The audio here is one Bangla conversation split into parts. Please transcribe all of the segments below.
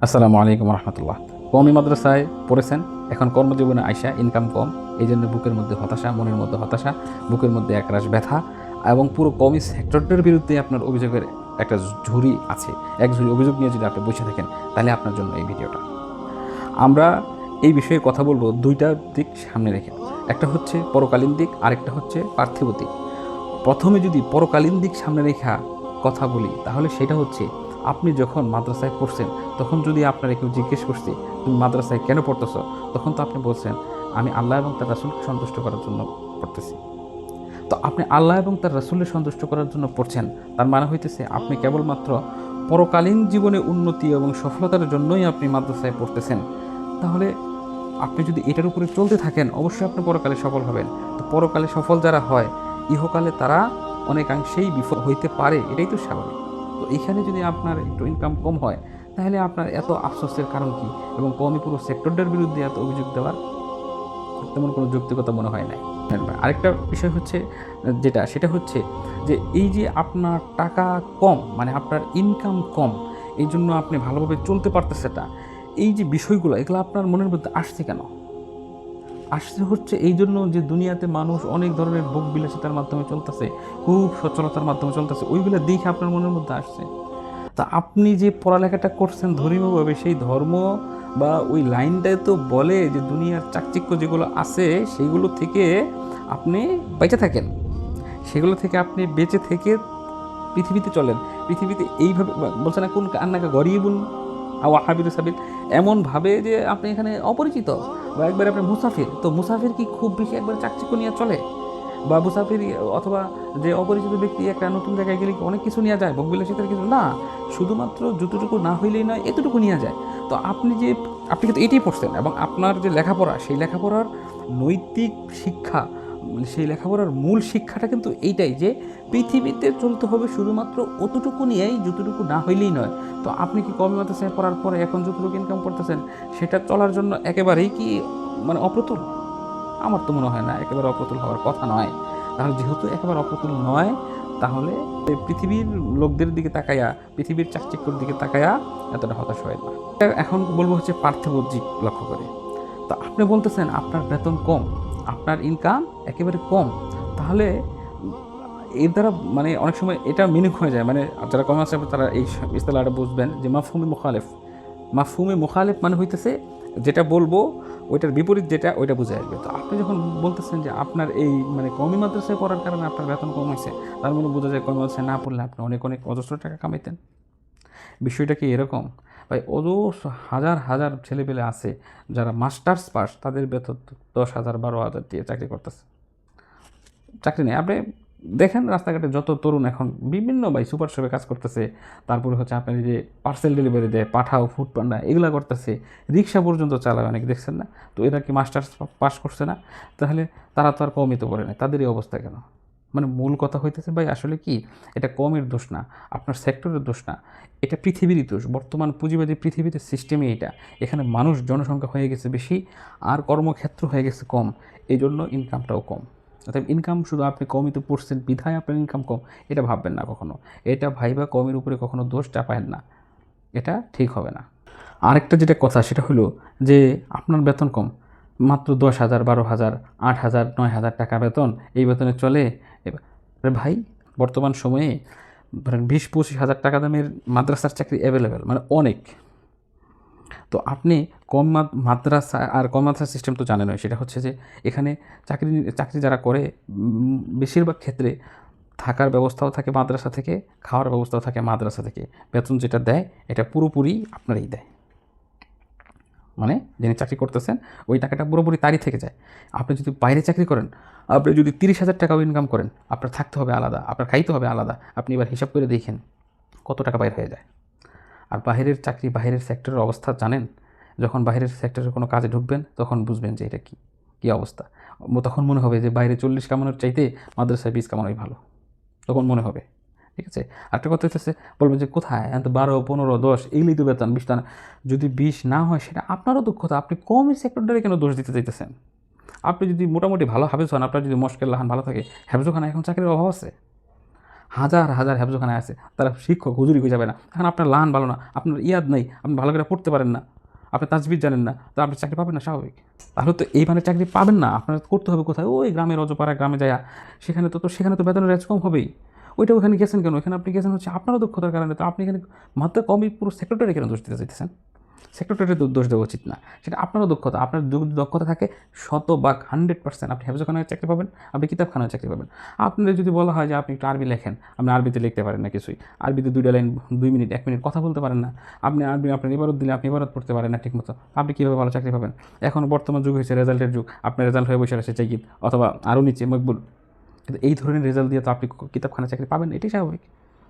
আসসালামু আলাইকুম রহমতুল্লাহ। কওমি মাদ্রাসায় পড়েছেন, এখন কর্মজীবনে আইসা ইনকাম কম, এই জন্য বুকের মধ্যে হতাশা, মনের মধ্যে হতাশা, বুকের মধ্যে একরাশ ব্যথা এবং পুরো কওমি সেক্টরটার বিরুদ্ধে আপনার অভিযোগের একটা ঝুড়ি আছে। এক ঝুড়ি অভিযোগ নিয়ে যদি আপনি বসে থাকেন, তাহলে আপনার জন্য এই ভিডিওটা। আমরা এই বিষয়ে কথা বলবো দুইটা দিক সামনে রেখে। একটা হচ্ছে পরকালীন দিক, আরেকটা হচ্ছে পার্থিব দিক। প্রথমে যদি পরকালীন দিক সামনে রেখা কথা বলি, তাহলে সেটা হচ্ছে আপনি যখন মাদ্রাসায় পড়ছেন, তখন যদি আপনারা কেউ জিজ্ঞেস করছে তুমি মাদ্রাসায় কেন পড়তেছ, তখন তো আপনি বলছেন আমি আল্লাহ এবং তার রাসূলকে সন্তুষ্ট করার জন্য পড়তেছি। তো আপনি আল্লাহ এবং তার রাসূলকে সন্তুষ্ট করার জন্য পড়ছেন, তার মানে হইতেছে আপনি কেবলমাত্র পরকালীন জীবনে উন্নতি এবং সফলতার জন্যই আপনি মাদ্রাসায় পড়তেছেন। তাহলে আপনি যদি এটার উপরে চলতে থাকেন, অবশ্যই আপনি পরকালে সফল হবেন। তো পরকালে সফল যারা হয়, ইহকালে তারা অনেকাংশেই বিফল হইতে পারে, এটাই তো স্বাভাবিক। তো এখানে যদি আপনার একটু ইনকাম কম হয়, তাহলে আপনার এত আফসোসের কারণ কি? এবং কমই পুরো সেক্টরটার বিরুদ্ধে এত অভিযোগ দেওয়ার তেমন কোনো যৌক্তিকতা মনে হয় নাই। আরেকটা বিষয় হচ্ছে সেটা হচ্ছে যে এই যে আপনার টাকা কম, মানে আপনার ইনকাম কম, এই জন্য আপনি ভালোভাবে চলতে পারতেছে না, এই যে বিষয়গুলো, এগুলো আপনার মনের মধ্যে আসছে কেন? আসছে হচ্ছে এই জন্য যে দুনিয়াতে মানুষ অনেক ধরনের ভোগ বিলাসিতার মাধ্যমে চলতেছে, খুব সচ্ছলতার মাধ্যমে চলতেছে, ওইগুলো দেখে আপনার মনের মধ্যে আসছে। তা আপনি যে পড়ালেখাটা করছেন ধর্মীয়ভাবে, সেই ধর্ম বা ওই লাইনটায় তো বলে যে দুনিয়ার চাকচিক্য যেগুলো আছে সেগুলো থেকে আপনি বেঁচে থাকেন, সেগুলো থেকে আপনি বেঁচে থেকে পৃথিবীতে চলেন। পৃথিবীতে এইভাবে বলছে না, কোন আন্নাকা গরিবুন আও হাবিরু সাবিল, এমনভাবে যে আপনি এখানে অপরিচিত বা একবারে আপনি মুসাফির। তো মুসাফির কি খুব বেশি একবার চাকচিক্য নিয়ে চলে? বা মুসাফির অথবা যে অপরিচিত ব্যক্তি একটা নতুন জায়গায় গেলে কি অনেক কিছু নিয়ে যায়? ভোগবিলাসিতার কিছু না, শুধুমাত্র যতটুকু না হইলেই নয়, এতটুকু নিয়ে যায়। তো আপনি কিন্তু এটাই পড়ছেন, এবং আপনার যে লেখাপড়া, সেই লেখাপড়ার নৈতিক শিক্ষা, সেই লেখাপড়ার মূল শিক্ষাটা কিন্তু এইটাই যে পৃথিবীতে চলতে হবে শুধুমাত্র অতটুকু নিয়েই, যতটুকু না হইলেই নয়। তো আপনি কি কমই মাদ্রাসায় পড়ার পরে এখন যতটুকু ইনকাম করতেছেন, সেটা চলার জন্য একেবারেই কি মানে অপ্রতুল? আমার তো মনে হয় না, একেবারে অপ্রতুল হওয়ার কথা নয়। তাহলে যেহেতু একেবারে অপ্রতুল নয়, তাহলে পৃথিবীর লোকদের দিকে তাকায়া, পৃথিবীর চাকচিক্যর দিকে তাকায়া এতটা হতাশ হয় না। এখন বলবো হচ্ছে পার্থিব দিক লক্ষ্য করে। তো আপনি বলতেছেন আপনার বেতন কম, আপনার ইনকাম একেবারে কম, তাহলে এর দ্বারা মানে অনেক সময় এটা মিনিং হয়ে যায়, মানে যারা কমার্স আছে তারা এই ইস্তেলাহটা বুঝবেন যে মাফহুমে মুখালেফ। মাফহুমে মুখালেফ মানে হইতেছে যেটা বলবো ওইটার বিপরীত যেটা, ওইটা বুঝে আসবে। তো আপনি যখন বলতেছেন যে আপনার এই মানে কওমি মাদ্রাসায় পড়ার কারণে আপনার বেতন কম হয়েছে, তার মানে বোঝা যায় কওমি মাদ্রাসায় না পড়লে আপনি অনেক অনেক অজস্র টাকা কামাইতেন। বিষয়টা কি এরকম? ভাই, অজস্র হাজার হাজার ছেলেপেলে আছে যারা মাস্টার্স পাস, তাদের বেতন 10,000 12,000 দিয়ে চাকরি করতেছে। চাকরি নেই। আপনি দেখেন রাস্তাঘাটে যত তরুণ এখন বিভিন্ন সুপার শপে কাজ করতেছে, তারপরে হচ্ছে আপনার এই যে পার্সেল ডেলিভারি দেয়, পাঠাও, ফুড পান্ডা, এগুলো করতেছে, রিক্সা পর্যন্ত চালায় অনেক, দেখছেন না? তো এরা কি মাস্টার্স পাস করছে না? তাহলে তারা তো আর কমই তো পড়ে না, তাদের এই অবস্থা কেন? মানে মূল কথা হইতেছে ভাই, আসলে কি এটা কমের দোষ না, আপনার সেক্টরের দোষ না, এটা পৃথিবীরই দোষ। বর্তমান পুঁজিবাদী পৃথিবীতে সিস্টেমে এটা, এখানে মানুষ জনসংখ্যা হয়ে গেছে বেশি আর কর্মক্ষেত্র হয়ে গেছে কম, এই জন্য ইনকামটাও কম। অর্থাৎ ইনকাম শুধু আপনি কমই তো পড়ছেন বিধায় আপনার ইনকাম কম, এটা ভাববেন না কখনো। এটা ভাইবা কমের উপরে কখনো দোষ চাপায়েন না, এটা ঠিক হবে না। আরেকটা যেটা কথা সেটা হলো যে আপনার বেতন কম, মাত্র 10,000 12,000 8,000 9,000 টাকা বেতন, এই বেতনে চলে? আরে ভাই, বর্তমান সময়ে ধরেন 20-25,000 টাকা দামের মাদ্রাসার চাকরি অ্যাভেলেবেল, মানে অনেক। তো আপনি কম মাদ্রাসা আর কম মাদ্রাসা সিস্টেম তো জানেনই, সেটা হচ্ছে যে এখানে চাকরি চাকরি যারা করে বেশিরভাগ ক্ষেত্রে থাকার ব্যবস্থাও থাকে মাদ্রাসা থেকে, খাওয়ার ব্যবস্থাও থাকে মাদ্রাসা থেকে, বেতন যেটা দেয় এটা পুরোপুরি আপনারই দেয়, মানে যিনি চাকরি করতেছেন ওই টাকাটা পুরোপুরি তারই থেকে যায়। আপনি যদি বাইরে চাকরি করেন, আপনি যদি 30,000 টাকাও ইনকাম করেন, আপনার থাকতে হবে আলাদা, আপনার খাইতে হবে আলাদা। আপনি এবার হিসাব করে দেখেন কত টাকা বাইর হয়ে যায়। আর বাহিরের চাকরি, বাহিরের সেক্টরের অবস্থা জানেন? যখন বাহিরের সেক্টরে কোনো কাজে ঢুকবেন, তখন বুঝবেন যে এটা কী অবস্থা। তখন মনে হবে যে বাইরে 40 কামানোর চাইতে মাদ্রাসায় 20 কামানোই ভালো, তখন মনে হবে। ঠিক আছে? আরেকটা কথা হচ্ছে, বলবেন যে কোথায় এত 12 15 10 এইগুলোই তো বেতন, 20 টা না। যদি 20 না হয় সেটা আপনারও দক্ষতা, আপনি কমই সেক্টরটারে কেন দোষ দিতে চাইতেছেন? আপনি যদি মোটামুটি ভালো হাফেজ হন, আপনার যদি মশকের লাহান ভালো থাকে, হেফজোখানা এখন চাকরির অভাব আছে? হাজার হাজার হেফজোখানায় আছে, তারা শিক্ষক হুজুরি হয়ে যাবে না? এখন আপনার লান ভালো না, আপনার ইয়াদ নেই, আপনি ভালো করে পড়তে পারেন না, আপনি তাজবিদ জানেন না, তো আপনি চাকরি পাবেন না স্বাভাবিক। তাহলে তো এই মানে চাকরি পাবেন না, আপনার করতে হবে কোথায়? ওই গ্রামের অজপাড়া গ্রামে যায়, সেখানে তো বেতনের রেঞ্জ কম হবেই। ওইটা ওখানে গেছেন কেন? এখানে আপনি গেছেন হচ্ছে আপনারও দক্ষতার কারণে। তো আপনি এখানে মাত্র কমই পুরো সেক্টরটারে কেন দোষ দিতে চাইতেছেন? সেক্টরটারে দোষ দেওয়া উচিত না, সেটা আপনারও দক্ষতা। আপনার যদি দক্ষতা থাকে 100 ভাগ 100% আপনি হেফজোখানায় চাকরি পাবেন, আপনি কিতাবখানায় চাকরি পাবেন। আপনার যদি বলা হয় যে আপনি একটু আরবি লেখেন, আপনি আরবিতে লিখতে পারেন না কিছুই, আরবিতে 2টা লাইন 2 মিনিট 1 মিনিট কথা বলতে পারেন না, আপনি আরবি আপনার ইবারত দিলে আপনি ইবারত পড়তে পারেন না ঠিকমতো, আপনি কীভাবে ভালো চাকরি পাবেন? এখন বর্তমান যুগ হয়েছে রেজাল্টের যুগ, আপনার রেজাল্ট হয়ে বসে আছে চেকিং অথবা আরও নিচে মকবুল, কিন্তু এই ধরনের রেজাল্ট দিয়ে তো আপনি কিতাবখানায় চাকরি পাবেন না, এটাই স্বাভাবিক।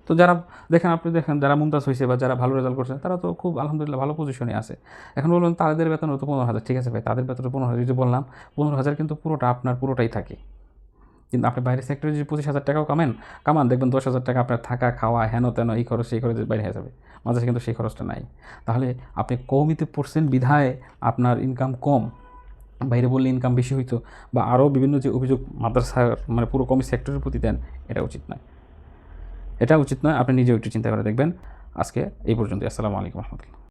তো যারা দেখেন যারা মুমতাজ হয়েছে বা যারা ভালো রেজাল্ট করছে তারা তো খুব আলহামদুলিল্লাহ ভালো পজিশনে আছে। এখন বলুন তাদের বেতন তো 15,000, ঠিক আছে ভাই, তাদের বেতন 15,000 যদি বললাম, 15,000 কিন্তু পুরোটাই থাকে। কিন্তু আপনি বাইরের সেক্টরে যদি 25,000 টাকাও কামান দেখবেন 10,000 টাকা আপনার থাকা খাওয়া হেন তেন এই খরচ সেই খরচ বাইরে হয়ে যাবে, মাঝে কিন্তু সেই খরচটা নাই। তাহলে আপনি কমইতে পড়ছেন বিধায় আপনার ইনকাম কম, বাইরে বললে ইনকাম বেশি হইতো, বা আরও বিভিন্ন যে অভিযোগ মাদ্রাসার মানে পুরো কমি সেক্টরের প্রতি দেন, এটা উচিত নয়। আপনি নিজেও একটু চিন্তা করে দেখবেন। আজকে এই পর্যন্তই। আসসালামু আলাইকুম রহমতুল্লাহ।